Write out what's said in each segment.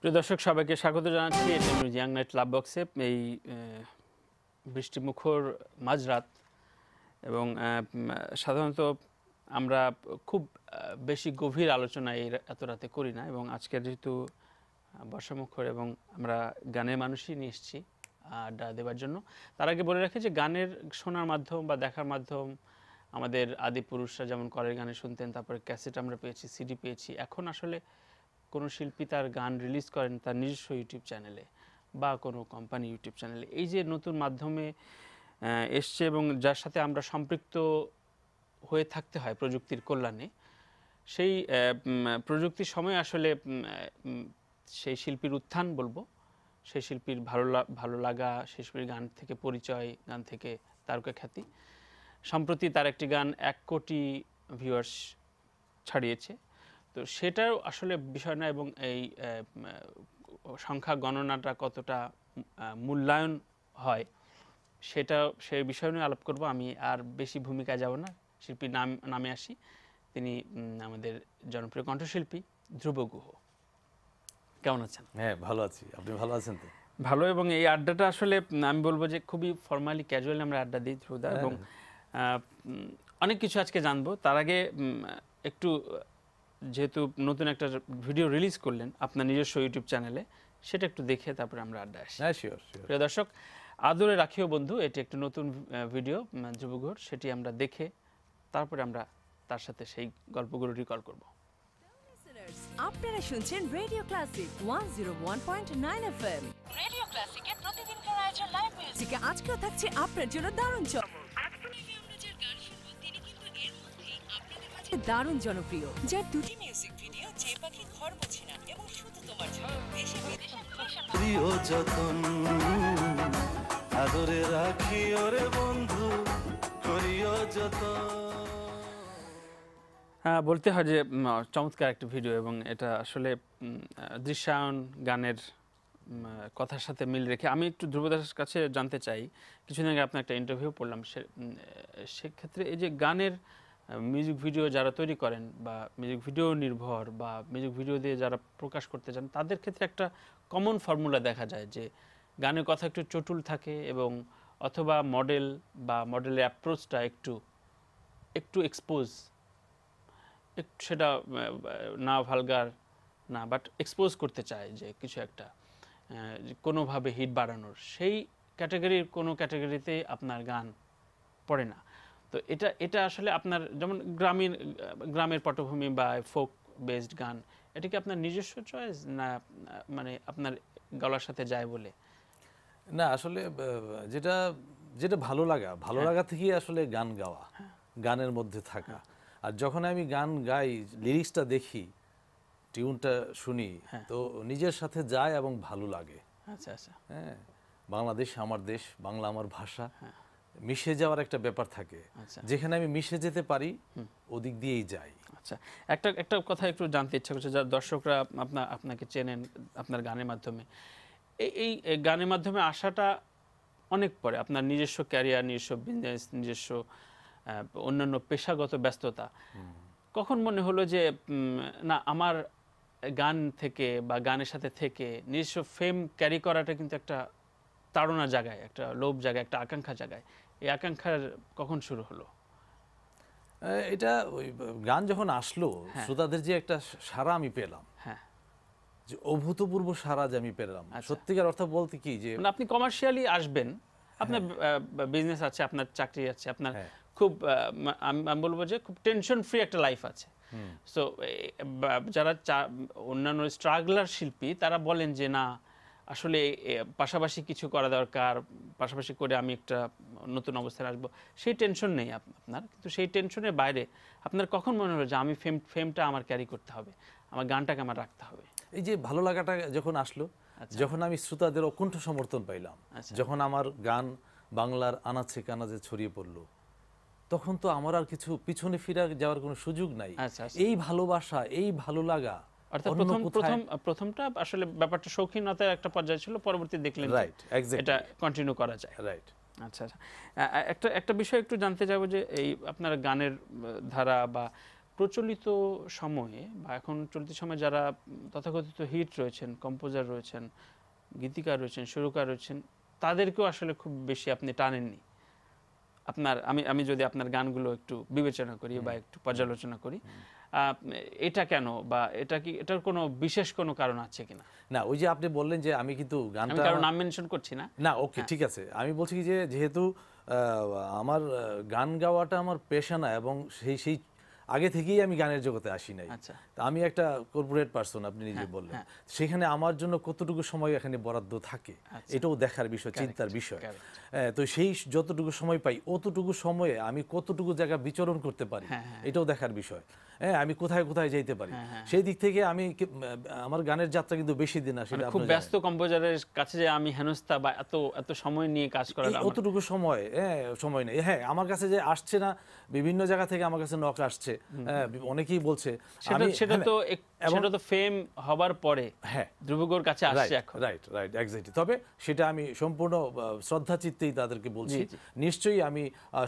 প্রিয় দর্শক সবাইকে স্বাগত জানাচ্ছি এটা ইয়াং নাইট লাভ বক্সে। এই বৃষ্টিমুখর মাঝরাত এবং সাধারণত আমরা খুব বেশি গভীর আলোচনা এত রাতে করি না, এবং আজকে যেহেতু বর্ষামুখর এবং আমরা গানের মানুষই নিয়ে এসেছি আড্ডা দেওয়ার জন্য। তার আগে বলে রাখি যে গানের শোনার মাধ্যম বা দেখার মাধ্যম আমাদের আদি পুরুষরা যেমন কলের গানে শুনতেন, তারপরে ক্যাসেট আমরা পেয়েছি, সিডি পেয়েছি। এখন আসলে কোনো শিল্পী তার গান রিলিজ করেন তার নিজস্ব ইউটিউব চ্যানেলে বা কোনো কোম্পানি ইউটিউব চ্যানেলে। এই যে নতুন মাধ্যমে এসছে এবং যার সাথে আমরা সম্পৃক্ত হয়ে থাকতে হয় প্রযুক্তির কল্যাণে, সেই প্রযুক্তির সময় আসলে সেই শিল্পীর উত্থান বলবো, সেই শিল্পীর ভালো লাগা, সেই শিল্পীর গান থেকে পরিচয়, গান থেকে তারকা খ্যাতি। সম্প্রতি তার একটি গান 1 কোটি ভিউয়ার্স ছাড়িয়েছে। তো সেটাও আসলে বিষয় না, এবং এই সংখ্যা গণনাটা কতটা মূল্যায়ন হয় সেই বিষয় নিয়ে আলাপ করব। আমি আর বেশি ভূমিকায় যাব না, শিল্পীর নামে আসি। তিনি আমাদের জনপ্রিয় কণ্ঠশিল্পী ধ্রুব গুহ। কেমন আছেন? হ্যাঁ, ভালো আছি। আপনি ভালো আছেন তো? ভালো। এবং এই আড্ডাটা আসলে আমি বলবো যে খুবই ফর্মালি ক্যাজুয়ালি আমরা আড্ডা দিই ধ্রুবদা, এবং অনেক কিছু আজকে জানবো। তার আগে একটু, যেহেতু নতুন একটা ভিডিও রিলিজ করলেন আপনার নিজস্ব ইউটিউব চ্যানেলে, সেটা একটু দেখে তারপরে আমরা আড্ডা আসি। হ্যাঁ, শিওর। প্রিয় দর্শক, আদরে রাখিও বন্ধু, এটি একটি নতুন ভিডিও ধ্রুব গুহর, সেটি আমরা দেখে তারপরে আমরা তার সাথে সেই গল্পগুলো রিকল করব। আপনারা শুনছেন রেডিও ক্লাসিক 101.9 এফএম। রেডিও ক্লাসিকের প্রতিদিনকার আয়োজন লাইভ মিউজিকে আজকেও থাকছে আপনার জন্য দারুণ চমক। দারুণ জনপ্রিয়, যার দুটি মিউজিক ভিডিও যে পাখি ঘর মোছে না এবং শুধু তোমার জন্য দেশে বিদেশে প্রিয় যতন আদরে রাখি ওরে বন্ধু করিও যতন। বলতে হয় যে চমৎকার একটা ভিডিও, এবং এটা আসলে দৃশ্যায়ন গানের কথার সাথে মিল রেখে আমি একটু ধ্রুবদাসের কাছে জানতে চাই। কিছুদিন আগে আপনার একটা ইন্টারভিউ পড়লাম, সেক্ষেত্রে এই যে গানের মিউজিক ভিডিও যারা তৈরি করেন বা মিউজিক ভিডিও নির্ভর বা মিউজিক ভিডিও দিয়ে যারা প্রকাশ করতে চান, তাদের ক্ষেত্রে একটা কমন ফর্মুলা দেখা যায় যে গানের কথা একটু চটুল থাকে, এবং অথবা মডেল বা মডেলের অ্যাপ্রোচটা একটু এক্সপোজ, একটু সেটা না ভালগার না, বাট এক্সপোজ করতে চায় যে কিছু একটা কোনোভাবে হিট বাড়ানোর। সেই ক্যাটাগরির কোনো ক্যাটাগরিতে আপনার গান পড়ে না। তো এটা আসলে আপনার যেমন গ্রামের পটভূমি বা ফোক বেসড গান, এটা কি আপনার নিজস্ব চয়েস না মানে আপনার গলার সাথে যায় বলে? না, আসলে যেটা যেটা ভালো লাগা থেকেই আসলে গান গাওয়া, গানের মধ্যে থাকা। আর যখন আমি গান গাই, লিরিক্সটা দেখি, টিউনটা শুনি, তো নিজের সাথে যায় এবং ভালো লাগে। আচ্ছা আচ্ছা। হ্যাঁ, বাংলাদেশ আমার দেশ, বাংলা আমার ভাষা, মিশে যাওয়ার একটা ব্যাপার থাকে। যেখানে আমি মিশে যেতে পারি ওদিক দিয়েই যাই। আচ্ছা, একটা কথা একটু জানতে ইচ্ছা করছে, যারা দর্শকরা আপনাকে চেনেন আপনার গানের মাধ্যমে, এই গানের মাধ্যমে আসাটা অনেক পরে, আপনার নিজস্ব ক্যারিয়ার, নিজস্ব বিজনেস, নিজস্ব অন্যান্য পেশাগত ব্যস্ততা। কখন মনে হলো যে না, আমার গান থেকে বা গানের সাথে থেকে নিজস্ব ফেম ক্যারি করাটা কিন্তু একটা তাড়না জায়গায়, একটা লোভ জায়গায়, একটা আকাঙ্ক্ষা জায়গায়, এই আকাঙ্ক্ষার কখন শুরু হলো? এটা ওই গান যখন আসলো, শ্রোতাদের যে একটা সাড়া আমি পেলাম, হ্যাঁ, যে অভূতপূর্ব সাড়া যে আমি পেলাম, সত্যিকার অর্থ বলতে কি যে মানে আপনি কমার্শিয়ালি আসবেন, আপনার বিজনেস আছে, আপনার চাকরি আছে, আপনার খুব আমি বলবো যে খুব টেনশন ফ্রি একটা লাইফ আছে। সো যারা অন্যান্য স্ট্রাগলার শিল্পী, তারা বলেন যে না, আসলে পাশাপাশি কিছু করা দরকার, পাশাপাশি করে আমি একটা নতুন অবস্থায় আসবো, সেই টেনশন নেই আপনার। কিন্তু সেই টেনশনের বাইরে আপনার কখন মনে হলো যে আমি ফেমটা আমার ক্যারি করতে হবে, আমার গানটাকে আমার রাখতে হবে? এই যে ভালো লাগাটা যখন আসলো, যখন আমি শ্রোতাদের অকুণ্ঠ সমর্থন পাইলাম, যখন আমার গান বাংলার আনাচে কানাচে ছড়িয়ে পড়লো, তখন তো আমার আর কিছু পিছনে ফিরে যাওয়ার কোনো সুযোগ নাই। এই ভালোবাসা, এই ভালো লাগা, অর্থাৎ প্রথমটা আসলে ব্যাপারটা শৌখিনতার একটা পর্যায়ে ছিল, পরবর্তী দেখলেন এটা কন্টিনিউ করা যায়। রাইট। আচ্ছা আচ্ছা, একটা বিষয় একটু জানতে চাইবো যে এই আপনার গানের ধারা বা প্রচলিত সময়ে বা এখন চলতি সময়ে যারা তথাকথিত হিট রয়েছেন, কম্পোজার রয়েছেন, গীতিকার রয়েছেন, সুরকার রয়েছেন, তাদেরকেও আসলে খুব বেশি আপনি টানেননি। আমি যদি আপনার গানগুলো একটু বিবেচনা করি বা একটু পর্যালোচনা করি, এটা কেন, বা এটার কোনো বিশেষ কোনো কারণ আছে কিনা? না, ওই যে আপনি বললেন যে আমি কিন্তু আমি গানটা কারণ নাম মেনশন করছি না। না, ওকে, ঠিক আছে। আমি বলছি কি যে যেহেতু আমার গান গাওয়াটা আমার পেশা না, এবং সেই আগে থেকেই আমি গানের জগতে আসি নাই। আচ্ছা। তা আমি একটা কর্পোরেট পারসন, আপনি নিজে বললেন, সেখানে আমার জন্য কতটুকু সময় এখানে বরাদ্দ থাকে এটাও দেখার বিষয়, চিন্তার বিষয়। তো সেই যতটুকু সময় পাই অতটুকু সময়ে আমি কতটুকু জায়গা বিচরণ করতে পারি এটাও দেখার বিষয়। হ্যাঁ, আমি কোথায় কোথায় যাইতে পারি, সেই দিক থেকে আমি আমার গানের যাত্রা কিন্তু বেশি দিন না। সেটা খুব ব্যস্ত কম্পোজারের কাছে যে আমি হেনস্থা বা এত সময় নিয়ে কাজ করা, অতটুকু সময় সময় নেই। হ্যাঁ, আমার কাছে যে আসছে না, বিভিন্ন জায়গা থেকে আমার কাছে নক আসছে, অনেকেই বলছে সেটা তো ফেম হবার পরে ধ্রুবগোর কাছে আসছে এখন। Right, exactly. তবে সেটা আমি সম্পূর্ণ শ্রদ্ধা চিত্তেই তাদেরকে বলছি, নিশ্চয়ই আমি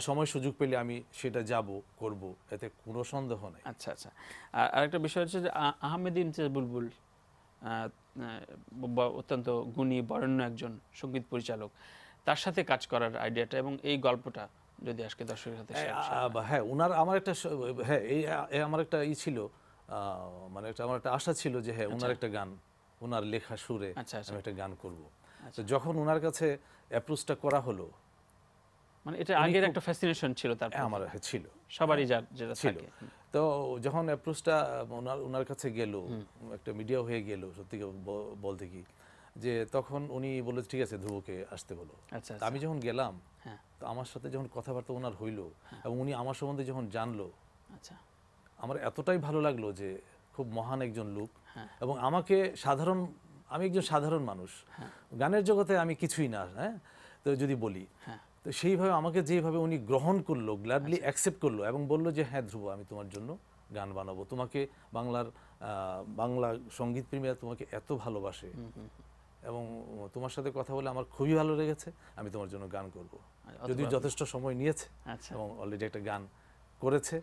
সময় সুযোগ পেলে আমি সেটা যাব, করব, এতে কোনো সন্দেহ নাই। আচ্ছা। আর আরেকটা বিষয় হচ্ছে যে আহমেদ ইমতিয়াজ বুলবুল অত্যন্ত গুণী বরেণ্য একজন সঙ্গীত পরিচালক, তার সাথে কাজ করার আইডিয়াটা এবং এই গল্পটা যদি আজকে দর্শকের সাথে হ্যাঁ, আমার একটা আমার একটা ছিল, মানে আমার একটা আশা ছিল যে হ্যাঁ, ওনার একটা গান, ওনার লেখা সুরে আমি একটা গান করব। তো যখন ওনার কাছে অ্যাপ্রোচটা করা হলো, মানে এটা আগের একটা ফ্যাসিনেশন ছিল তার, আমার ছিল, সবারই যেটা ছিল। তো যখন অ্যাপ্রোচটা ওনার কাছে গেল, একটা মিডিয়া হয়ে গেল, সত্যি বলতে কি যে তখন উনি বলল ঠিক আছে, ধ্রুবকে আসতে বলো। আমি যখন গেলাম, তো আমার সাথে যখন কথাবার্তা ওনার হইলো এবং উনি আমার সম্বন্ধে যখন জানলো, আমার এতটাই ভালো লাগলো যে খুব মহান একজন লোক, এবং আমাকে আমি একজন সাধারণ মানুষ, গানের জগতে আমি কিছুই না, হ্যাঁ, তো যদি বলি, তো সেইভাবে আমাকে যেভাবে উনি গ্রহণ করলো, গ্ল্যাডলি অ্যাকসেপ্ট করলো এবং বলল যে হ্যাঁ ধ্রুব, আমি তোমার জন্য গান বানাবো, তোমাকে বাংলা সঙ্গীত প্রেমীরা তোমাকে এত ভালোবাসে এবং তোমার সাথে কথা বলে আমার খুবই ভালো লেগেছে, আমি তোমার জন্য গান করব। যদিও যথেষ্ট সময় নিয়েছে এবং অলরেডি একটা গান করেছে,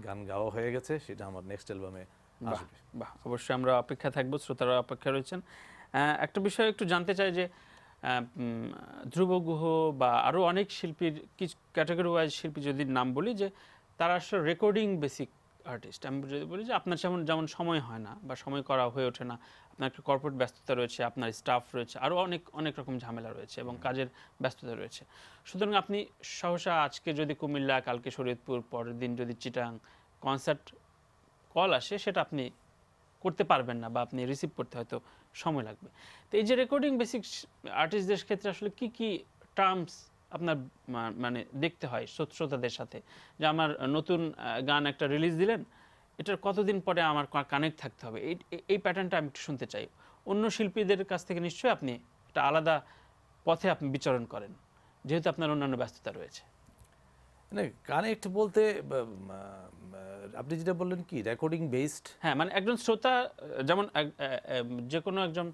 গান গাওয়া হয়ে গেছে, সেটা আমার নেক্সট অ্যালবামে আসবে। বাহ, অবশ্যই আমরা অপেক্ষা থাকবো, শ্রোতারা অপেক্ষা রয়েছেন। একটা বিষয় একটু জানতে চাই যে ধ্রুব গুহ বা আরও অনেক শিল্পীর, কিছু ক্যাটাগরি ওয়াইজ শিল্পী যদি নাম বলি, যে তারা আসলে রেকর্ডিং বেসিক আর্টিস্ট। আমি যদি বলি যে আপনার যেমন সময় হয় না বা সময় করা হয়ে ওঠে না, আপনার একটা কর্পোরেট ব্যস্ততা রয়েছে, আপনার স্টাফ রয়েছে, আরও অনেক রকম ঝামেলা রয়েছে এবং কাজের ব্যস্ততা রয়েছে, সুতরাং আপনি সহসা আজকে যদি কুমিল্লা, কালকে শরীয়তপুর, পরের দিন যদি চিটাং কনসার্ট কল আসে, সেটা আপনি করতে পারবেন না বা আপনি রিসিভ করতে হয়তো সময় লাগবে। তো এই যে রেকর্ডিং বেসিক আর্টিস্টদের ক্ষেত্রে আসলে কি টার্মস আপনার মানে দেখতে হয় শ্রোতাদের সাথে, যে আমার নতুন গান একটা রিলিজ দিলেন, এটার কতদিন পরে আমার কানেক্ট থাকতে হবে, এই প্যাটার্নটা আমি একটু শুনতে চাই। অন্য শিল্পীদের কাছ থেকে নিশ্চয়ই আপনি একটা আলাদা পথে আপনি বিচরণ করেন, যেহেতু আপনার অন্যান্য ব্যস্ততা রয়েছে। না, কানেক্ট বলতে আপনি যেটা বললেন কি রেকর্ডিং বেসড, হ্যাঁ, মানে একজন শ্রোতা যেমন যে কোনো একজন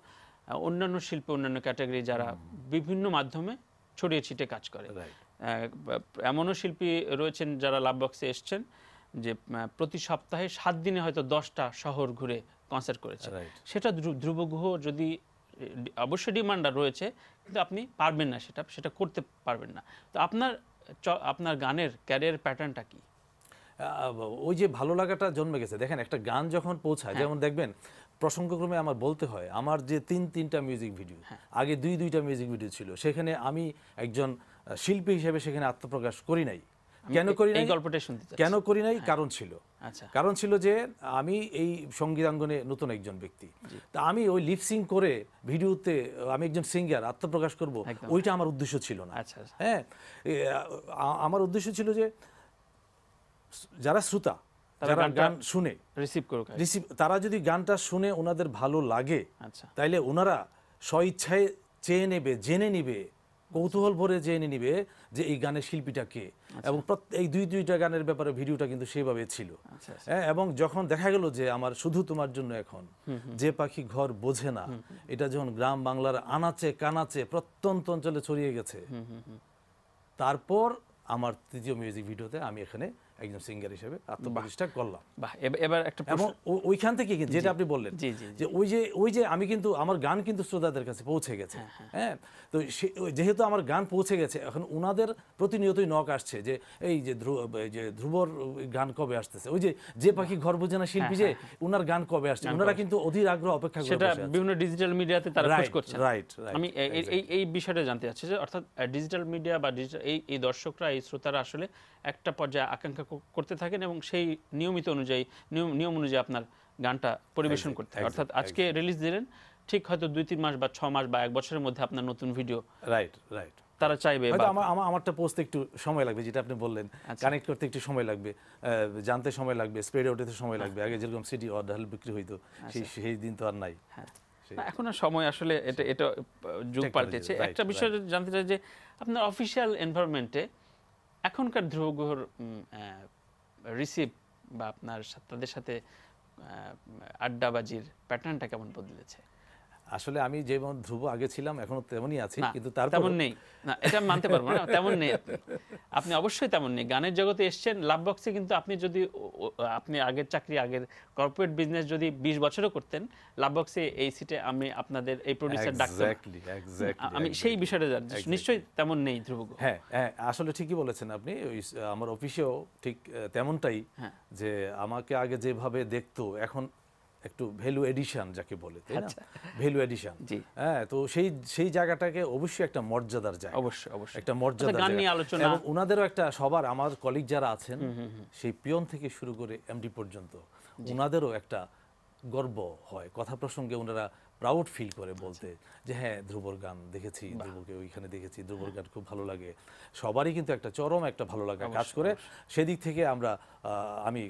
অন্যান্য শিল্পী, অন্যান্য ক্যাটাগরি যারা বিভিন্ন মাধ্যমে ছড়িয়ে ছিটে কাজ করে, এমনও শিল্পী রয়েছেন যারা লাভ বক্সে এসছেন যে প্রতি সপ্তাহে 7 দিনে হয়তো 10টা শহর ঘুরে কনসার্ট করেছে। সেটা ধ্রুব গুহ যদি অবশ্যই ডিমান্ডার রয়েছে, কিন্তু আপনি পারবেন না, সেটা করতে পারবেন না। তো আপনার গানের ক্যারিয়ার প্যাটার্নটা কি? ওই যে ভালো লাগাটা জন্মে গেছে। দেখেন, একটা গান যখন পৌঁছায়, যেমন দেখবেন প্রসঙ্গক্রমে আমার বলতে হয়, আমার যে 3টা মিউজিক ভিডিও, আগে 2টা মিউজিক ভিডিও ছিল, সেখানে আমি একজন শিল্পী হিসেবে সেখানে আত্মপ্রকাশ করি নাই। কেন করি নাই? কেন করি নাই? কারণ ছিল যে আমি এই সঙ্গীতাঙ্গনে নতুন একজন ব্যক্তি, তা আমি ওই লিপসিং করে ভিডিওতে আমি একজন সিঙ্গার আত্মপ্রকাশ করব, ওইটা আমার উদ্দেশ্য ছিল না। হ্যাঁ, আমার উদ্দেশ্য ছিল যে যারা শ্রোতা, যারা গান শুনে তারা যদি গানটা শুনে ওনাদের ভালো লাগে, তাইলে ওনারা স্বইচ্ছায় চেয়ে নেবে, জেনে নিবে, কৌতূহল ভরে জেনে নিবে যে এই গানের শিল্পীটা কে। এবং এই 2টা গানের ব্যাপারে ভিডিওটা কিন্তু সেভাবে ছিল। এবং যখন দেখা গেল যে আমার শুধু তোমার জন্য এখন, যে পাখি ঘর বোঝে না, এটা যখন গ্রাম বাংলার আনাচে কানাচে প্রত্যন্ত অঞ্চলে ছড়িয়ে গেছে, তারপর আমার 3য় মিউজিক ভিডিওতে আমি এখানে একজন সিঙ্গার হিসেবে আত্মপ্রতিষ্ঠা করলাম। বাহ, এবার একটা এবং ওইখান থেকে কিন্তু যেটা আপনি বললেন জি, জি, যে ওই যে আমি কিন্তু আমার গান কিন্তু শ্রোতাদের কাছে পৌঁছে গেছে, হ্যাঁ, তো যেহেতু আমার গান পৌঁছে গেছে, এখন ওনাদের প্রতিনিয়তই নক আসছে যে এই যে ধ্রুবর গান কবে আসতেছে, ওই যে পাখি ঘর বোঝে না শিল্পী যে ওনার গান কবে আসছে, ওনারা কিন্তু অধীর আগ্রহ অপেক্ষা করে সেটা বসে আছে। বিভিন্ন ডিজিটাল মিডিয়াতে তারা খোঁজ করছেন। রাইট। আমি এই বিষয়টা জানতে চাচ্ছি যে অর্থাৎ ডিজিটাল মিডিয়া বা ডিজিটাল এই দর্শকরা, এই শ্রোতারা আসলে একটা পর্যায়ে আকাঙ্ক্ষা করতে থাকেন এবং সেই নিয়মিত অনুযায়ী নিয়ম অনুযায়ী আপনার গানটা পরিবেশন করতে হয়। অর্থাৎ আজকে রিলিজ দিলেন, ঠিক হয়তো 2-3 মাস বা 6 মাস বা 1 বছরের মধ্যে আপনার নতুন ভিডিও রাইট তারা চাইবে। হয়তো আমারটা পৌঁছতে একটু সময় লাগবে, যেটা আপনি বললেন, কানেক্ট করতে একটু সময় লাগবে, জানতে সময় লাগবে, স্প্রেড আউটে সময় লাগবে। আগে যেরকম সিডি অর্ডার বিক্রি হইতো সেই দিন তো আর নাই। না, এখন আর সময় আসলে এটা যুগ পাল্টেছে। একটা বিষয় জানতে চাই যে আপনার অফিসিয়াল এনভায়রনমেন্টে এখনকার ধ্রুব গুহর রিসিভ বা আপনার তাদের সাথে আড্ডাবাজির প্যাটার্নটা কেমন বদলেছে? আসলে আমি যেমন ধ্রুব আগে ছিলাম এখনো তেমনই আছি, কিন্তু তারপর তেমন নেই না, এটা আমি মানতে পারবো না, তেমন নেই আপনি অবশ্যই তেমন নেই। গানের জগতে এসেছেন, লাভ বক্সে কিন্তু আপনি যদি আপনি আগের চাকরি, আগের কর্পোরেট বিজনেস যদি 20 বছরও করতেন, লাভ বক্সে এই সিটে আমি আপনাদের এই প্রোডিউসার ডাকতাম। আমি সেই বিষয়টা জানি, নিশ্চয়ই তেমন নেই ধ্রুব। হ্যাঁ, আসলে ঠিকই বলেছেন আপনি। ওই আমার অফিসেও ঠিক তেমনটাই, যে আমাকে আগে যেভাবে দেখতো এখন একটু ভ্যালু এডিশন যাকে বলে, তাই না, ভ্যালু এডিশন। হ্যাঁ, তো সেই জায়গাটাকে অবশ্যই একটা মর্যাদার জায়গা, অবশ্যই একটা মর্যাদার জায়গা। এবং ওনাদেরও একটা, সবার আমার কলিগ যারা আছেন সেই পিয়ন থেকে শুরু করে এমডি পর্যন্ত, ওনাদেরও একটা গর্ব হয় কথা প্রসঙ্গে, ওনারা প্রাউড ফিল করে বলতে যে হ্যাঁ ধ্রুবর গান দেখেছি, ধ্রুবকে ওইখানে দেখেছি, ধ্রুবর গান খুব ভালো লাগে। সবারই কিন্তু একটা চরম একটা ভালো লাগা কাজ করে। সেদিক থেকে আমি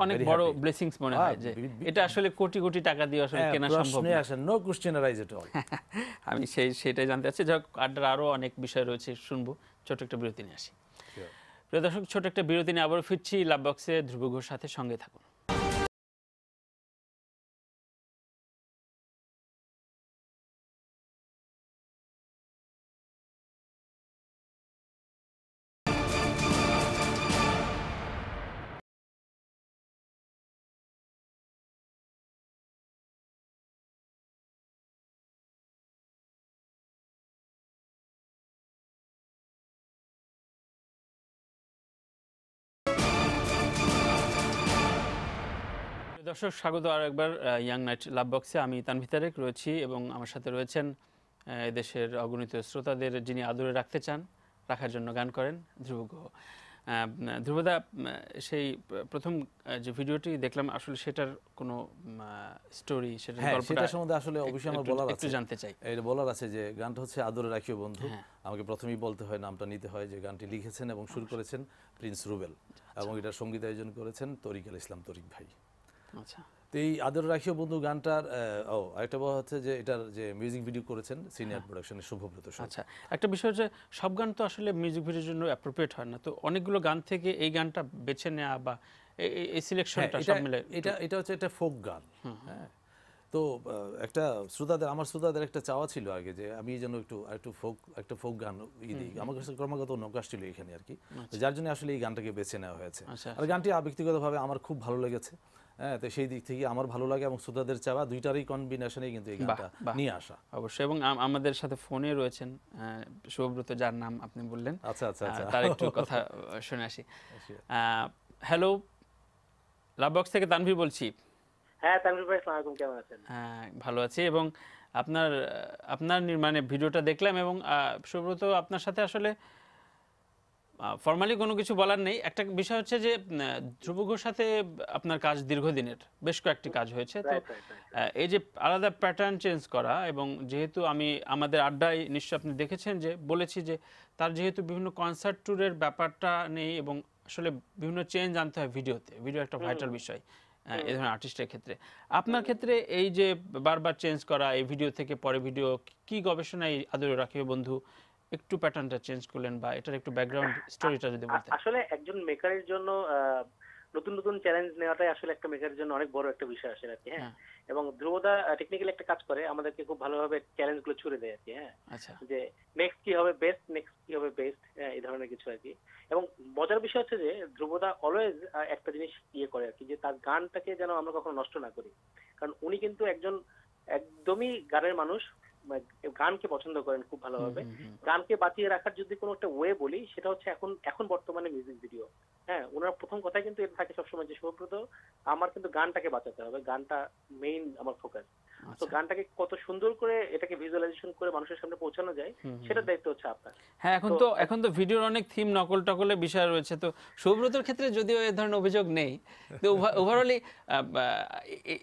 অনেক বড় ব্লেসিংস মনে হয় যে এটা আসলে কোটি কোটি টাকা দিয়ে আসলে কেনা সম্ভব না। No question arise at all. আমি সেটাই জানতে চাচ্ছি। যাক, আড্ডার আরো অনেক বিষয় রয়েছে, শুনবো। ছোট একটা বিরতি নিয়ে আসি। প্রিয় দর্শক, ছোট একটা বিরতি নিয়ে আবারও ফিরছি লাভ বক্সে ধ্রুব ঘোষের সাথে, সঙ্গে থাকুন। দর্শক, স্বাগত আরো একবার ইয়াং নাইট লাভ বক্সে। আমি তানভীর তারেক রয়েছি এবং আমার সাথে রয়েছেন দেশের অগণিত শ্রোতাদের যিনি আদরে রাখতে চান, রাখার জন্য গান করেন, ধ্রুব গুহ। ধ্রুবদা, সেই প্রথম যে ভিডিওটি দেখলাম, আসলে সেটার কোনো স্টোরি, সেটার গল্পটা সেটার সম্বন্ধে আসলে অবশ্যই আমার বলার আছে, একটু জানতে চাই। এটা বলার আছে যে গানটা হচ্ছে আদরে রাখিও বন্ধু। আমাকে প্রথমেই বলতে হয়, নামটা নিতে হয়, যে গানটি লিখেছেন এবং সুর করেছেন প্রিন্স রুবেল, এবং এটার সঙ্গীত আয়োজন করেছেন তরিক আল ইসলাম তরিক ভাই। আচ্ছা, তো এই আদর রাখিও বন্ধু গানটার আরেকটা বলা হচ্ছে যে এটার যে মিউজিক ভিডিও করেছেন সিনিয়র প্রোডাকশনের শুভব্রত। আচ্ছা, একটা বিষয় হচ্ছে সব গান তো আসলে মিউজিক ভিডিওর জন্য অ্যাপ্রোপ্রিয়েট হয় না, তো অনেকগুলো গান থেকে এই গানটা বেছে নেওয়া বা এই সিলেকশনটা সব মিলে, এটা হচ্ছে একটা ফোক গান। হ্যাঁ, তো আমার শ্রোতাদের একটা চাওয়া ছিল আগে যে আমি যেন একটা ফোক গান দিই। আমার কাছে ক্রমাগত নক আসছিল এখানে আর কি, যার জন্য আসলে এই গানটাকে বেছে নেওয়া হয়েছে। আর গানটি ব্যক্তিগতভাবে আমার খুব ভালো লেগেছে। হ্যাঁ, তো সেই দিক থেকে আমার ভালো লাগে এবং শ্রোতাদের চাওয়া, দুইটারই কম্বিনেশনে কিন্তু এই গানটা নিয়ে আসা। অবশ্যই। এবং আমাদের সাথে ফোনে রয়েছেন শুভব্রত, যার নাম আপনি বললেন। আচ্ছা, তার একটু কথা শুনে আসি। হ্যালো, লাভ বক্স থেকে তানভীর বলছি। হ্যাঁ, তানভীর ভাই, আসসালামু আলাইকুম, কেমন আছেন? হ্যাঁ, ভালো আছি। এবং আপনার নির্মাণে ভিডিওটা দেখলাম, এবং সুব্রত, আপনার সাথে আসলে ফর্মালি কোনো কিছু বলার নেই। একটা বিষয় হচ্ছে যে ধ্রুব ঘোষের সাথে আপনার কাজ দীর্ঘদিনের, বেশ কয়েকটি কাজ হয়েছে। তো এই যে আলাদা প্যাটার্ন চেঞ্জ করা, এবং যেহেতু আমাদের আড্ডায় নিশ্চয় আপনি দেখেছেন যে বলেছি যে তার যেহেতু বিভিন্ন কনসার্ট ট্যুরের ব্যাপারটা নেই, এবং আসলে বিভিন্ন চেঞ্জ আনতে হয় ভিডিওতে, ভিডিও একটা ভাইটাল বিষয় এই ধরনের আর্টিস্টের ক্ষেত্রে। আপনার ক্ষেত্রে এই যে বারবার চেঞ্জ করা, এই ভিডিও থেকে পরে ভিডিও, কি গবেষণায় আদরে রাখিও বন্ধু একটু প্যাটার্নটা চেঞ্জ করলেন, বা এটার একটু ব্যাকগ্রাউন্ড স্টোরিটা যদি বলতেন। আসলে একজন মেকারের জন্য নতুন নতুন চ্যালেঞ্জ নেওয়াটাই আসলে একটা মেকারের জন্য অনেক বড় একটা বিষয় আসলে আর কি। হ্যাঁ, এবং ধ্রুবদা টেকনিক্যালি একটা কাজ করে, আমাদেরকে খুব ভালোভাবে চ্যালেঞ্জ গুলো ছুড়ে দেয় আর কি। হ্যাঁ, আচ্ছা যে নেক্সট কি হবে বেস্ট, নেক্সট কি হবে বেস্ট, এই ধরনের কিছু আর কি। এবং মজার বিষয় হচ্ছে যে ধ্রুবদা অলওয়েজ একটা জিনিস করে আর কি, যে তার গানটাকে যেন আমরা কখনো নষ্ট না করি। কারণ উনি কিন্তু একজন একদমই গানের মানুষ, গানকে পছন্দ করেন খুব ভালোভাবে। গানকে বাঁচিয়ে রাখার যদি কোনো একটা ওয়ে বলি, সেটা হচ্ছে এখন বর্তমানে মিউজিক ভিডিও। হ্যাঁ, ওনার প্রথম কথাই কিন্তু এটা থাকে সবসময় যে শুভব্রত, আমার কিন্তু গানটাকে বাঁচাতে হবে, গানটা মেইন আমার ফোকাস। তো গানটাকে কত সুন্দর করে এটাকে ভিজুয়ালাইজেশন করে মানুষের সামনে পৌঁছানো যায়, সেটার দায়িত্ব হচ্ছে আপনার। হ্যাঁ, এখন তো ভিডিওর অনেক থিম নকল টকলের বিষয় রয়েছে। তো সুব্রতর ক্ষেত্রে যদিও এ ধরনের অভিযোগ নেই, তো ওভারঅলি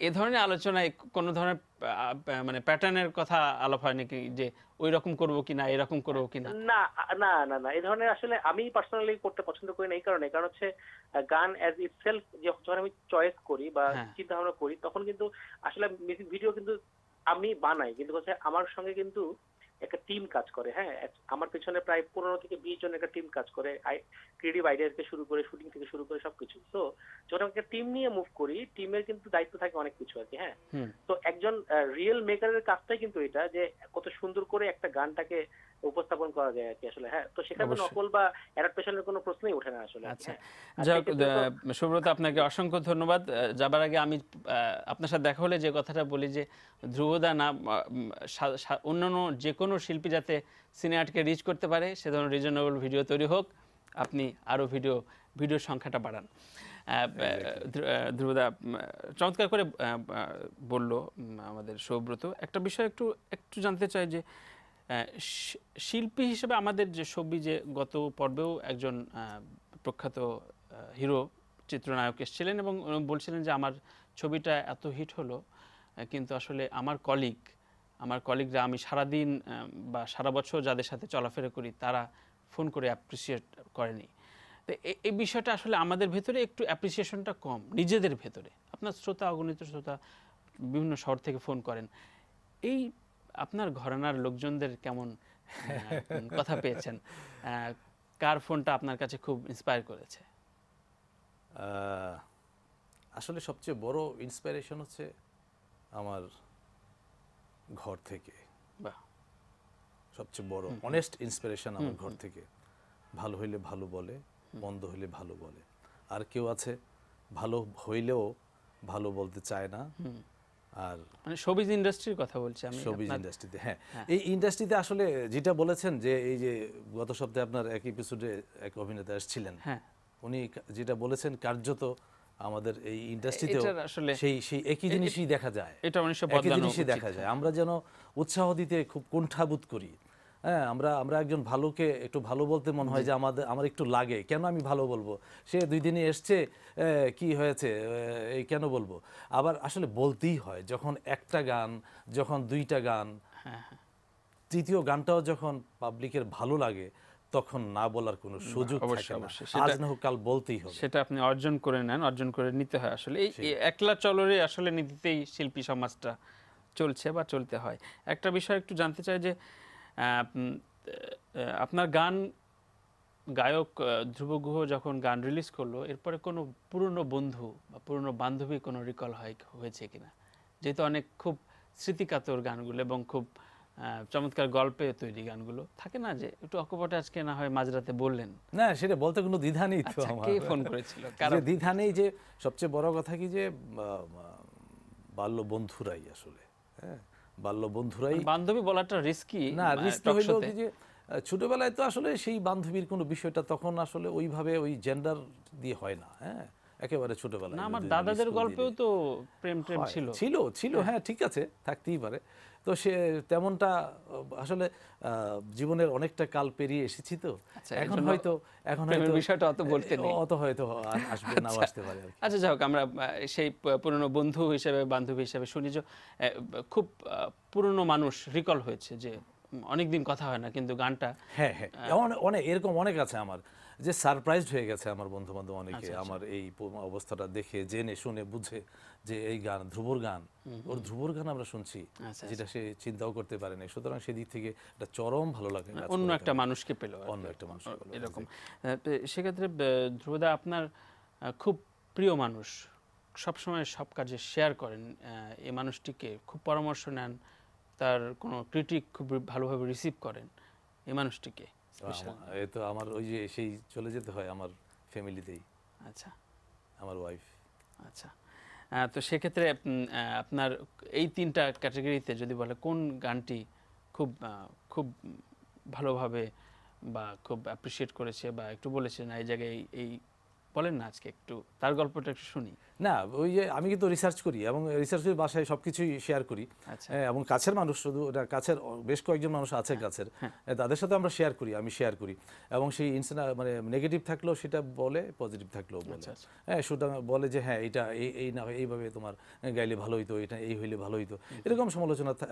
এ ধরনের আলোচনায় কোনো ধরনের মানে প্যাটার্নের কথা আলাপ হয় নাকি, যে ওই রকম করবো কিনা, এরকম করবো কিনা? না না না না, এই ধরনের আসলে আমি পার্সোনালি করতে পছন্দ করি না। এই কারণে, কারণ হচ্ছে গান অ্যাজ ইটসেলফ যখন আমি চয়েস করি বা চিন্তা ভাবনা করি, তখন কিন্তু আসলে মিউজিক ভিডিও কিন্তু আমি বানাই, কিন্তু হচ্ছে আমার সঙ্গে কিন্তু একটা টিম কাজ করে। হ্যাঁ, আমার পেছনে প্রায় 15 থেকে 20 জন একটা টিম কাজ করে, ক্রিয়েটিভ আইডিয়া থেকে শুরু করে শুটিং থেকে শুরু করে সবকিছু। তো যখন আমি একটা টিম নিয়ে মুভ করি, টিমের কিন্তু দায়িত্ব থাকে অনেক কিছু আর কি। হ্যাঁ, তো একজন রিয়েল মেকারের কাজটাই কিন্তু এটা, যে কত সুন্দর করে একটা গানটাকে উপস্থাপন করা যায় আর কি আসলে। হ্যাঁ, তো সেখানে নকল বা অ্যাডাপ্টেশনের কোনো প্রশ্নই ওঠে না আসলে। আচ্ছা, যাই হোক সুব্রত, আপনাকে অসংখ্য ধন্যবাদ। যাবার আগে আমি আপনার সাথে দেখা হলে যে কথাটা বলি, যে ধ্রুবদা না অন্যান্য যে কোনো শিল্পী যাতে সিনে আর্টকে রিচ করতে পারে, সে ধরনের রিজনেবল ভিডিও তৈরি হোক, আপনি আরও ভিডিওর সংখ্যাটা বাড়ান। ধ্রুবদা চমৎকার করে বলল আমাদের সৌব্রত। একটা বিষয় একটু জানতে চাই, যে শিল্পী হিসেবে আমাদের যে ছবি, যে গত পর্বেও একজন প্রখ্যাত হিরো চিত্রনায়ক এসেছিলেন এবং বলছিলেন যে আমার ছবিটা এত হিট হলো, কিন্তু আসলে আমার কলিগরা, আমি সারাদিন বা সারা বছর যাদের সাথে চলাফেরা করি, তারা ফোন করে অ্যাপ্রিসিয়েট করেনি। তো এই বিষয়টা আসলে আমাদের ভেতরে একটু অ্যাপ্রিসিয়েশনটা কম, নিজেদের ভেতরে। আপনার অগণিত শ্রোতা বিভিন্ন শহর থেকে ফোন করেন, এই আপনার ঘরানার লোকজনদের কেমন কথা পেয়েছেন? কার ফোনটা আপনার কাছে খুব ইন্সপায়ার করেছে? আসলে সবচেয়ে বড় ইন্সপিরেশন হচ্ছে আমার ঘর থেকে। বাহ, সবচেয়ে বড় অনেস্ট ইন্সপিরেশন আমার ঘর থেকে। ভালো হইলে ভালো বলে, মন্দ হইলে ভালো বলে। আর কেউ আছে ভালো হইলেও ভালো বলতে চায় না। আর মানে শোবিজ ইন্ডাস্ট্রির কথা বলছি আমি, শোবিজ ইন্ডাস্ট্রিতে। হ্যাঁ, এই ইন্ডাস্ট্রিতে আসলে যেটা বলেছেন, যে এই যে গত সপ্তাহে আপনার এক এপিসোডে এক অভিনেতা এসেছিলেন, উনি যেটা বলেছেন, কার্যত আমাদের এই ইন্ডাস্ট্রিতেও সেই একই জিনিসই দেখা যায়। এটা একই জিনিসই দেখা যায়। আমরা যেন উৎসাহ দিতে খুব কুণ্ঠাবোধ করি। হ্যাঁ, আমরা একজন ভালোকে একটু ভালো বলতে মনে হয় যে আমার একটু লাগে, কেন আমি ভালো বলবো, সে 2 দিনে এসছে, কি হয়েছে, এই কেন বলবো। আবার আসলে বলতেই হয়, যখন একটা গান, যখন 2টা গান, তৃতীয় গানটাও যখন পাবলিকের ভালো লাগে, তখন না বলার কোনো সুযোগ থাকে না, আজ না হোক কাল বলতেই হবে। সেটা আপনি অর্জন করে নেন, অর্জন করে নিতে হয়। আসলে এই একলা চলরে আসলে নীতিতেই শিল্পী সমাজটা চলছে বা চলতে হয়। একটা বিষয় একটু জানতে চাই, যে আপনার গায়ক ধ্রুব গুহ যখন গান রিলিজ করলো, এরপরে কোনো পুরনো বন্ধু বা পুরনো বান্ধবী কোনো রিকল হয়েছে কিনা? যেহেতু অনেক খুব স্মৃতিকাতর গানগুলো এবং খুব চমৎকার গল্পে তৈরি গানগুলো থাকে না, যে একটু অকপটে আজকে না হয় মাঝরাতে বললেন। না, সেটা বলতে কোনো দ্বিধা নেই তো আমার। কে ফোন করেছিল? দ্বিধা নেই, যে সবচেয়ে বড় কথা কি, যে বাল্য বন্ধুরাই আসলে। হ্যাঁ, বাল্য বন্ধুরাই। বান্ধবী বলাটা রিস্কি না, রিস্কি হইলো কি, যে ছোটবেলায় তো আসলে সেই বান্ধবীর কোনো বিষয়টা তখন আসলে ওইভাবে ওই জেন্ডার দিয়ে হয় না। হ্যাঁ, একেবারে ছোটবেলায়। না, আমার দাদাদের গল্পেও তো প্রেম ছিল। হ্যাঁ, ঠিক আছে, থাকতেই পারে। তো সে তেমনটা আসলে জীবনের অনেকটা কাল পেরিয়ে এসেছি, তো এখন হয়তো বিষয়টা অত বলতে নেই, অত হয়তো আসবে নাও আসতে পারে। আচ্ছা, যাই হোক, আমরা সেই পুরনো বন্ধু হিসেবে, বান্ধবী হিসেবে শুনি, যে খুব পুরনো মানুষ রিকল হয়েছে, যে অনেকদিন কথা হয় না, কিন্তু গানটা। হ্যাঁ, অনেক এরকম অনেক আছে আমার, যে সারপ্রাইজড হয়ে গেছে আমার বন্ধু বান্ধব অনেকে আমার এই অবস্থাটা দেখে, জেনে শুনে বুঝে, যে এই গান ধ্রুবর গান, ওর ধ্রুবর গান আমরা শুনছি, যেটা সে চিন্তাও করতে পারেনি। সুতরাং সেদিক থেকে একটা চরম ভালো লাগে, অন্য একটা মানুষকে পেল, অন্য একটা মানুষ এরকম। সেক্ষেত্রে ধ্রুবদা, আপনার খুব প্রিয় মানুষ, সবসময় সব কাজে শেয়ার করেন, এই মানুষটিকে খুব পরামর্শ নেন, তার কোনো ক্রিটিক খুব ভালোভাবে রিসিভ করেন, এই মানুষটিকে স্পেশাল? এই তো আমার ওই যে সেই চলে যেতে হয় আমার ফ্যামিলিতেই, আচ্ছা আমার ওয়াইফ। আচ্ছা, তো সেক্ষেত্রে আপনার এই 3টা ক্যাটাগরিতে যদি বলে কোন গানটি খুব খুব ভালোভাবে বা খুব অ্যাপ্রিসিয়েট করেছে বা একটু বলেছে না এই জায়গায় এই বলেন না, আজকে একটু তার গল্পটা একটু শুনি। না, ওই যে আমি কিন্তু রিসার্চ করি এবং রিসার্চ করে বাসায় সবকিছুই শেয়ার করি। আচ্ছা। এবং কাছের মানুষ, শুধু এটা কাছের বেশ কয়েকজন মানুষ আছে কাছের, তাদের সাথে আমরা শেয়ার করি, আমি শেয়ার করি এবং সেই মানে নেগেটিভ থাকলেও সেটা বলে, পজিটিভ থাকলেও বলে। হ্যাঁ, সুতরাং বলে যে হ্যাঁ এটা এই না এইভাবে তোমার গাইলে ভালো হইতো, এটা এই হইলে ভালো হইতো, এরকম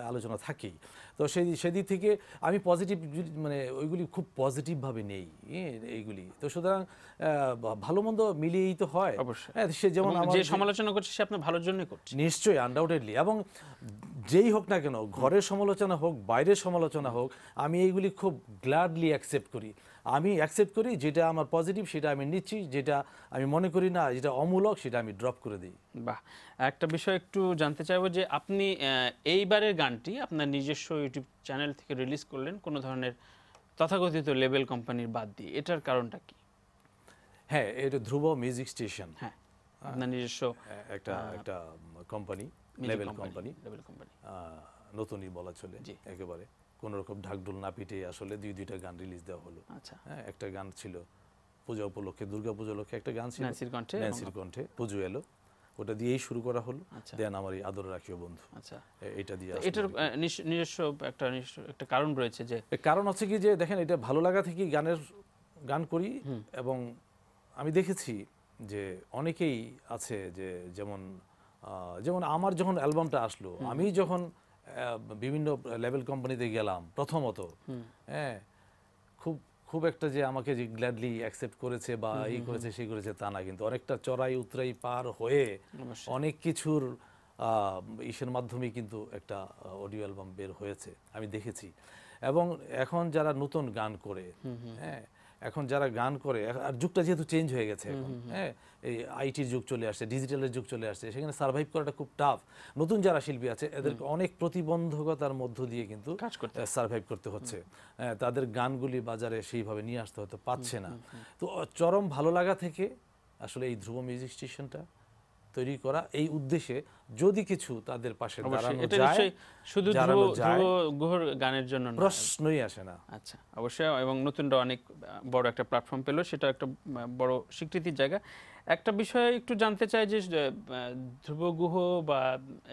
আলোচনা থাকেই। তো সেদিক থেকে আমি পজিটিভ, মানে ওইগুলি খুব পজিটিভভাবে নেই এইগুলি। তো সুতরাং ভালো মন্দ মিলিয়েই তো হয়। অবশ্যই। হ্যাঁ, সে যেমন যে সমালোচনা করছে সে আপনার ভালোর জন্যই করছে। নিশ্চয়ই, আনডাউটেডলি। এবং যেই হোক না কেন, ঘরের সমালোচনা হোক, বাইরের সমালোচনা হোক, আমি এইগুলি খুব গ্ল্যাডলি অ্যাকসেপ্ট করি। আমি অ্যাকসেপ্ট করি, যেটা আমার পজিটিভ সেটা আমি নিচ্ছি, যেটা আমি মনে করি না, যেটা অমূলক সেটা আমি ড্রপ করে দিই। বাহ, একটা বিষয় একটু জানতে চাইবো যে আপনি এইবারের গানটি আপনার নিজস্ব ইউটিউব চ্যানেল থেকে রিলিজ করলেন কোনো ধরনের তথাকথিত লেবেল কোম্পানির বাদ দিয়ে, এটার কারণটা কি? হ্যাঁ, এটা ধ্রুব মিউজিক স্টেশন, হ্যাঁ, আপনার নিজস্ব একটা কোম্পানি, লেবেল কোম্পানি, নতুনই বলা চলে একেবারে, কোনো রকম ঢাকঢোল না পিটে আসলে দুইটা গান রিলিজ দেওয়া হলো। আচ্ছা। হ্যাঁ, একটা গান ছিল পূজা উপলক্ষে, দুর্গা পূজা উপলক্ষে একটা গান ছিল ন্যান্সির কণ্ঠে, পুজো এলো, ওটা দিয়েই শুরু করা হলো। দেন আমার এই আদর রাখিও বন্ধু, আচ্ছা, এটা দিয়ে। এটার নিজস্ব একটা কারণ রয়েছে, যে কারণ হচ্ছে কি যে দেখেন, এটা ভালো লাগা থেকে গান করি। এবং আমি দেখেছি যে অনেকেই আছে যে যেমন আমার যখন অ্যালবামটা আসলো, আমি যখন বিভিন্ন লেভেল কোম্পানিতে গেলাম প্রথমত, হ্যাঁ, খুব একটা যে আমাকে যে গ্ল্যাডলি অ্যাকসেপ্ট করেছে বা এই করেছে সেই করেছে তা না, কিন্তু অনেকটা চড়াই উতরাই পার হয়ে অনেক কিছুর ইসের মাধ্যমে কিন্তু একটা অডিও অ্যালবাম বের হয়েছে, আমি দেখেছি। এবং এখন যারা নতুন গান করে, হ্যাঁ, এখন যারা গান করে, আর যুগটা যেহেতু চেঞ্জ হয়ে গেছে এখন, হ্যাঁ, এই আইটির যুগ চলে আসছে, ডিজিটালের যুগ চলে আসছে, সেখানে সার্ভাইভ করাটা খুব টাফ। নতুন যারা শিল্পী আছে এদেরকে অনেক প্রতিবন্ধকতার মধ্য দিয়ে কিন্তু সার্ভাইভ করতে হচ্ছে। তাদের গানগুলি বাজারে সেইভাবে নিয়ে আসতে হয়তো পাচ্ছে না। তো চরম ভালো লাগা থেকে আসলে এই ধ্রুব মিউজিক স্টেশনটা তৈরি করা, এই উদ্দেশ্যে যদি কিছু তাদের পাশে দাঁড়ানো যায়, শুধু ধ্রুব গুহর গানের জন্য প্রশ্নই আসে না। আচ্ছা, অবশ্যই। এবং নতুনরা অনেক বড় একটা প্ল্যাটফর্ম পেলো, সেটা একটা বড় স্বীকৃতির জায়গা। একটা বিষয় একটু জানতে চাই যে ধ্রুব গুহ বা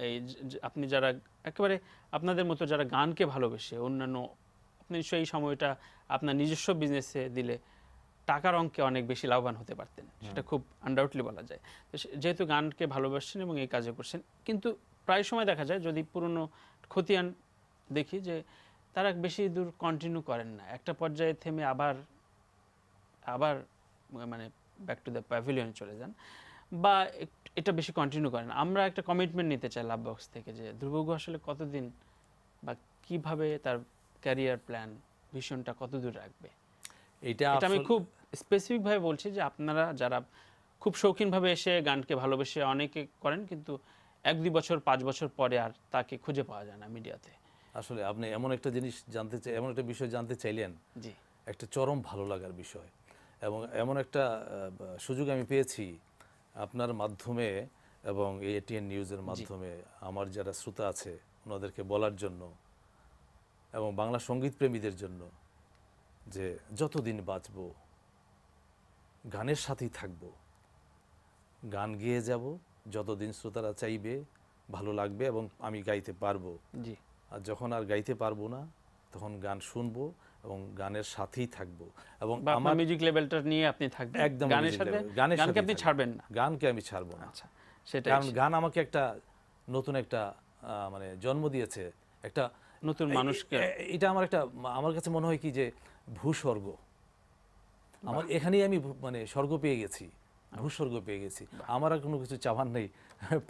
এই আপনি যারা একেবারে আপনাদের মতো যারা গানকে ভালোবেসে, অন্যান্য আপনি নিশ্চয়ই এই সময়টা আপনার নিজস্ব বিজনেসে দিলে টাকার অঙ্কে অনেক বেশি লাভবান হতে পারতেন, সেটা খুব আনডাউটলি বলা যায়। তো যেহেতু গানকে ভালোবাসছেন এবং এই কাজে করছেন, কিন্তু প্রায় সময় দেখা যায় যদি পুরনো খতিয়ান দেখি যে তারা বেশি দূর কন্টিনিউ করেন না, একটা পর্যায়ে থেমে আবার মানে ব্যাক টু দ্য প্যাভিলিয়ন চলে যান বা এটা বেশি কন্টিনিউ করেন। আমরা একটা কমিটমেন্ট নিতে চাই লাভ বক্স থেকে যে ধ্রুবগু আসলে কতদিন বা কিভাবে তার ক্যারিয়ার প্ল্যান ভিশনটা কতদূর রাখবে। এটা আমি খুব স্পেসিফিকভাবে বলছি যে আপনারা যারা খুব শৌখিনভাবে এসে গানকে ভালোবেসে অনেকে করেন, কিন্তু 1-2 বছর 5 বছর পরে আর তাকে খুঁজে পাওয়া যায় না মিডিয়াতে। আসলে আপনি এমন একটা জিনিস জানতে চাই, এমন একটা বিষয় জানতে চাইলেন, জি, একটা চরম ভালো লাগার বিষয়, এবং এমন একটা সুযোগ আমি পেয়েছি আপনার মাধ্যমে এবং এটিএন নিউজের মাধ্যমে আমার যারা শ্রোতা আছে ওনাদেরকে বলার জন্য এবং বাংলা সঙ্গীত প্রেমীদের জন্য যে যতদিন বাঁচব গানের সাথেই থাকব, গান গেয়ে যাব যতদিন শ্রোতারা চাইবে, ভালো লাগবে এবং আমি গাইতে পারবো। জি, আর যখন আর গাইতে পারবো না তখন গান শুনবো এবং গানের সাথেই থাকবো। এবং আমার মিউজিক লেভেলটা নিয়ে আপনি থাকবেন একদম গানের সাথে, গানকে আপনি ছাড়বেন না, গানকে আমি ছাড়বো না। আচ্ছা, সেটা কারণ গান আমাকে একটা নতুন একটা মানে জন্ম দিয়েছে, একটা নতুন মানুষকে। এটা আমার কাছে মনে হয় কি যে ভূস্বর্গ, আমার এখানেই আমি মানে স্বর্গ পেয়ে গেছি, ভূস্বর্গ পেয়ে গেছি, আমার আর কোনো কিছু চাওয়ার নেই,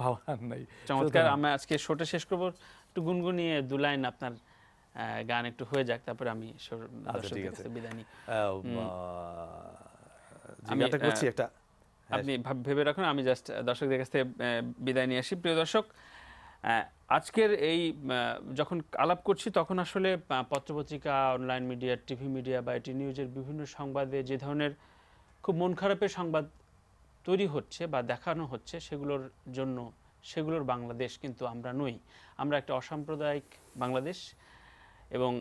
পাওয়ার নেই। চমৎকার। আমরা আজকে শোটা শেষ করবো একটু গুনগুনিয়ে 2 লাইন আপনার গান একটু হয়ে যাক, তারপরে আমি বিদায় নিই। আমি করছি একটা আপনি ভেবে রাখুন, আমি জাস্ট দর্শকদের কাছ থেকে বিদায় নিয়ে আসি। প্রিয় দর্শক, আজকের এই যখন আলাপ করছি তখন আসলে পত্রপত্রিকা, অনলাইন মিডিয়া, টিভি মিডিয়া বা এটি নিউজের বিভিন্ন সংবাদে যে ধরনের খুব মন খারাপের সংবাদ তৈরি হচ্ছে বা দেখানো হচ্ছে, সেগুলোর বাংলাদেশ কিন্তু আমরা নই। আমরা একটা অসাম্প্রদায়িক বাংলাদেশ এবং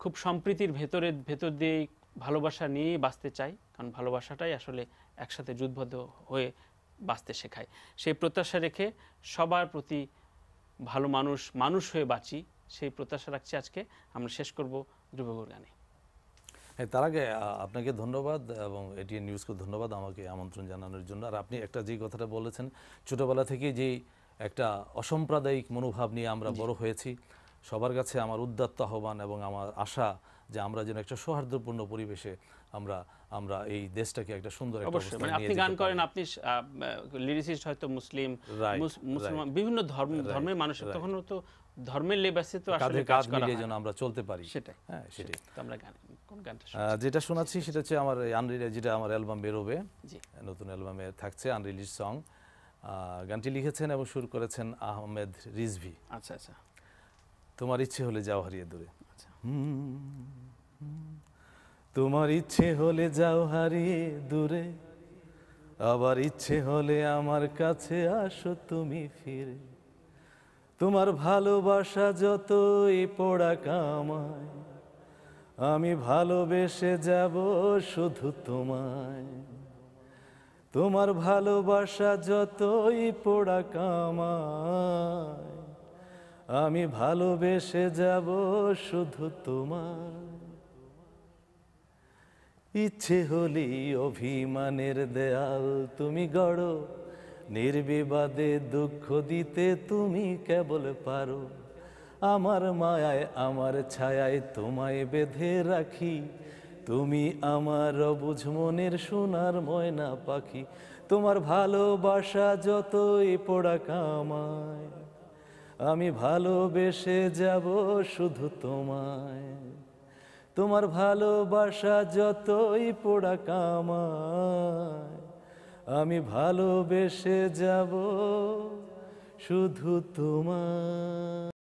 খুব সম্প্রীতির ভেতর দিয়ে ভালোবাসা নিয়েই বাঁচতে চাই, কারণ ভালোবাসাটাই আসলে একসাথে যুদ্ধবদ্ধ হয়ে বাঁচতে শেখায়। সেই প্রত্যাশা রেখে সবার প্রতি ভালো মানুষ হয়ে বাঁচি, সেই প্রত্যাশা রাখছি। আজকে আমরা শেষ করব ধ্রুবগৌর গানে। হ্যাঁ, তার আগে আপনাকে ধন্যবাদ এবং এটিএন নিউজকে ধন্যবাদ আমাকে আমন্ত্রণ জানানোর জন্য। আর আপনি একটা যে কথাটা বলেছেন, ছোটোবেলা থেকে যে একটা অসাম্প্রদায়িক মনোভাব নিয়ে আমরা বড় হয়েছি, সবার কাছে আমার উদাত্ত আহ্বান এবং আমার আশা যে আমরা যেন একটা সৌহার্দ্যপূর্ণ পরিবেশে আমরা এই দেশটাকে একটা সুন্দর একটা অবশ্যই, মানে আপনি গান করেন, আপনি লিরিসিস্ট, হয়তো মুসলিম, মুসলমান, বিভিন্ন ধর্মের মানুষের, তখন তো ধর্মের লেবাসে তো আসলে কাজ করা হয়, যেন আমরা চলতে পারি। সেটাই। হ্যাঁ, সেটাই। তো আমরা কোন গানটা যেটা শোনাচ্ছি সেটা হচ্ছে আমার যেটা আমার অ্যালবাম বেরোবে, জি, নতুন অ্যালবামে থাকছে আনরিলিজ সং। গানটি লিখেছেন এবং সুর করেছেন আহমেদ রিজভী। আচ্ছা আচ্ছা। তোমার ইচ্ছে হলে যাও হারিয়ে দূরে। আচ্ছা। তোমার ইচ্ছে হলে যাও হারিয়ে দূরে, আবার ইচ্ছে হলে আমার কাছে আসো তুমি ফিরে। তোমার ভালোবাসা যতই পোড়া কামায়, আমি ভালোবেসে যাব শুধু তোমায়। তোমার ভালোবাসা যতই পোড়া কামায়, আমি ভালোবেসে যাব শুধু তোমার। ইচ্ছে হলি অভিমানের দেয়াল তুমি গড়ো, নির্বিবাদে দুঃখ দিতে তুমি কেবল পারো। আমার মায়ায় আমার ছায়ায় তোমায় বেঁধে রাখি, তুমি আমার অবুঝ মনের সোনার ময়না পাখি। তোমার ভালোবাসা যতই পোড়া কামায়, আমি ভালোবেসে যাব শুধু তোমায়। তোমার ভালোবাসা যতই পোড়া কামায়, আমি ভালোবেসে যাব শুধু তোমায়।